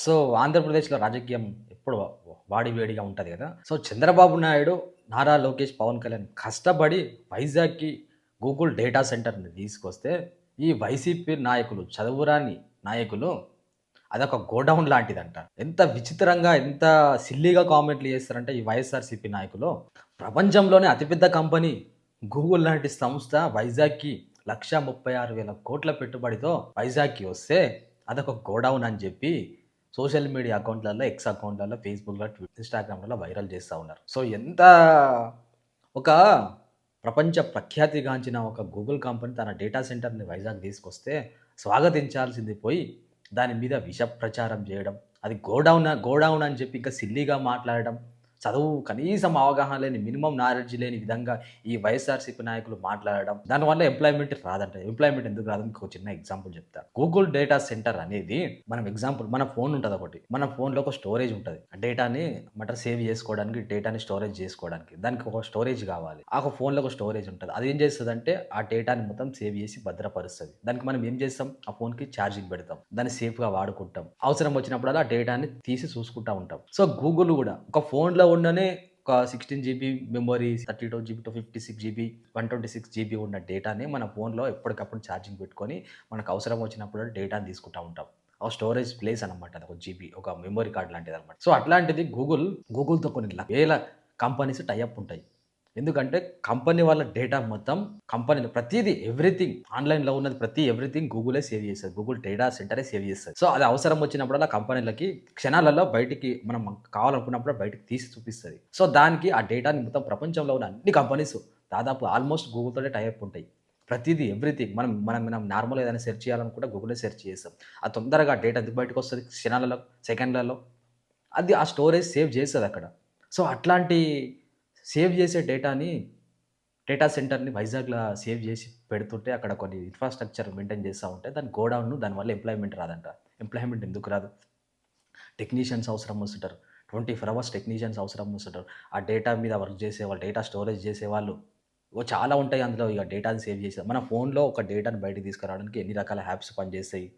So, ఆంధ్రప్రదేశ్‌లో రాజకీయం ఎప్పుడు వాడివేడిగా ఉంటది గదా! సో, చంద్రబాబు నాయుడు, నారా లోకేష్, పవన్ కళ్యాణ్ కష్టపడి వైజాగ్‌కి గూగుల్ డేటా సెంటర్‌ని తీసుకొస్తే, ఈ వైసీపీ నాయకులు, చదువురాని నాయకులు అదొక గోడౌన్ లాంటిదంట. ఎంత విచిత్రంగా, ఎంత సిల్లీగా కామెంట్‌లు చేస్తారంటే ఈ వైఎస్ఆర్‌సీపీ నాయకులు, ప్రపంచంలోనే అతిపెద్ద కంపెనీ గూగుల్ లాంటి సంస్థ వైజాగ్‌కి 1,36,000,00,00,000 పెట్టుబడితో వైజాగ్‌కి వస్తే, అదొక గోడౌన్ అని జెప్పి సోషల్ మీడియా అకౌంట్‌లలో, ఎక్స్ అకౌంట్‌లలో, ఫేస్‌బుక్‌లో, ఇన్‌స్టాగ్రామ్‌లలో వైరల్ చేస్తా ఉన్నారు. సో, ఎంత ఒక ప్రపంచ ప్రఖ్యాతిగాంచిన ఒక గూగుల్ కంపెనీ తన డేటా సెంటర్‌ని వైజాగ్ తీసుకొస్తే, స్వాగతించాల్సింది పోయి, దాని మీద విష ప్రచారం జేయడం, అది గోడౌన్ అని చెప్పి ఇంకా సిల్లీగా మాట్లాడడం, చదువు కనీసం అవగాహన లేని, మినిమమ్ నాలెడ్జ్ లేని విధంగా ఈ వైఎస్ఆర్‌సీపీ నాయకులు మాట్లాడడం, దానివల్ల ఎంప్లాయ్‌మెంట్ రాదంట. ఎంప్లాయ్‌మెంట్ ఎందుకు రాదని మీకు ఒక చిన్న ఎగ్జాంపుల్ చెప్తా. గూగుల్ డేటా సెంటర్ అనేది మనం ఎగ్జాంపుల్ మన ఫోన్ ఉంటదొకటి. మన ఫోన్‌లో ఒక స్టోరేజ్ ఉంటది. ఆ డేటాని సేవ్ చేసుకోవడానికి, డేటాని స్టోరేజ్ చేసుకోవడానికి. దానికి ఒక స్టోరేజ్ కావాలి. ఆ ఒక ఫోన్‌లో ఒక స్టోరేజ్ ఉంటది. అదేం చేస్తదంటే, ఆ డేటాని మొత్తం సేవ్ చేసి భద్రపరుస్తది. దానికి మనం ఏం చేస్తాం? ఆ ఫోన్‌కి ఛార్జింగ్ పెడతాం. దాన్ని సేఫ్‌గా వాడుకుంటాం. అవసరం వచ్చినప్పుడల్లా ఆ డేటాని తీసి చూసుకుంటా ఉంటాం. సో, గూగుల్ గూడా ఒక ఫోన్‌లో ఉండనే ఒక 16 GB memory, 32 GB to 56 GB, 126 GB ఉన్న డేటాని మన ఫోన్‌లో ఎప్పటికప్పుడు ఛార్జింగ్ పెట్టుకొని, మనకు అవసరం వచ్చినప్పుడు డేటాని తీసుకుంటా ఉంటాం. ఆ స్టోరేజ్ ప్లేస్ అనమాట. అది ఒక జీబీ, ఒక మెమరీ కార్డ్ లాంటిదనమాట. సో, అట్లాంటిది గూగుల్‌తో కొన్ని వేల కంపెనీస్ టై అప్ ఉంటాయి. ఎందుకంటే కంపెనీ వాళ్ళ డేటా మొత్తం కంపెనీలో ప్రతీదీ ఎవ్రీథింగ్ ఆన్‌లైన్‌లో ఉన్నది ఎవ్రీథింగ్ గూగులే సేవ్ చేస్తది. గూగుల్ డేటా సెంటరే సేవ్ చేస్తది. సో, అది అవసరం వచ్చినప్పుడల్లా కంపెనీలకి క్షణాలలో బయటికి మనం కావాలనుకున్నప్పుడు బయటికి తీసి చూపిస్తది. సో, దానికి ఆ డేటాని మొత్తం ప్రపంచంలో ఉన్న అన్ని కంపెనీస్ దాదాపు ఆల్‌మోస్ట్ గూగుల్‌తోనే టై అప్ ఉంటాయి. ప్రతీదీ ఎవ్రీథింగ్ మనం మనం మనం నార్మల్‌గా ఏదైనా సెర్చ్ చేయాలనుకుంటే గూగులే సెర్చ్ చేస్తాం. అది తొందరగా డేటా ఎందుకు బయటకొస్తది క్షణాలలో, సెకండ్లలో. అది ఆ స్టోరేజ్ సేవ్ చేస్తదక్కడ. సో, అట్లాంటి సేవ్ చేసే డేటా సెంటర్‌ని వైజాగ్‌ల సేవ్ జేసి పెడుతుంటే అక్కడ కొన్ని ఇన్‌ఫ్రాస్ట్రక్చర్ మెయింటైన్ చేస్తా ఉంటే దాని గోడౌను దానివల్ల ఎంప్లాయ్‌మెంట్ రాదంట. ఎంప్లాయ్‌మెంట్ ఎందుకు రాదు? టెక్నీషియన్స్ అవసరం వస్తుంటారు. 24 అవర్స్ టెక్నీషియన్స్ అవసరం వస్తుంటారు. ఆ డేటా మీద వర్క్ చేసేవాళ్ళు, డేటా స్టోరేజ్ చేసేవాళ్ళు. చాలా ఉంటాయి అందులో ఇగ డేటాని సేవ్ చేసే మన ఫోన్‌లో ఒక డేటాని బయటికి తీసుకురావడానికి ఎన్ని రకాల యాప్స్ పనిచేస్తాయి.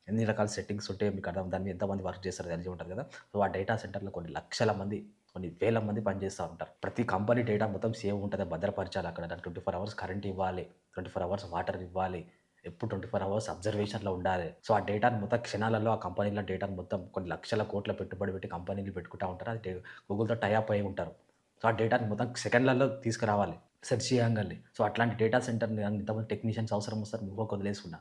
ఎన్ని రకాల సెట్టింగ్స్ ఉంటాయో మీకు అర్థం దాని మీద ఎంతమంది వర్క్ చేస్తారో తెలిసి ఉంటది కదా! సో, ఆ డేటా సెంటర్‌లో కొన్ని లక్షల మంది, కొన్ని వేల మంది పనిచేస్తా ఉంటారు. ప్రతి కంపెనీ డేటా మొత్తం సేవ్ ఉంటది. భద్రపరచాలి అక్కడ. దానికి 24 అవర్స్ కరెంట్ ఇవ్వాలి. 24 అవర్స్ వాటర్ ఇవ్వాలి. ఎప్పుడు 24 అవర్స్ అబ్జర్వేషన్‌లో ఉండాలి. సో, ఆ డేటాను మొత్తం క్షణాలలో ఆ కంపెనీల డేటాను మొత్తం కొన్ని లక్షల కోట్ల పెట్టుబడి పెట్టి కంపెనీలు పెట్టుకుంటా ఉంటారు. అది గూగుల్‌తో టై అప్ అయ్యి ఉంటారు. సో, ఆ డేటాని మొత్తం సెకండ్‌లలో తీసుకురావాలి. సెర్చ్ చేయంగాల్నే. సో, అట్లాంటి డేటా సెంటర్‌ని ఇంతమంది టెక్నీషియన్స్ అవసరం వస్తారు. ఊహకు వదిలేసుకున్నా.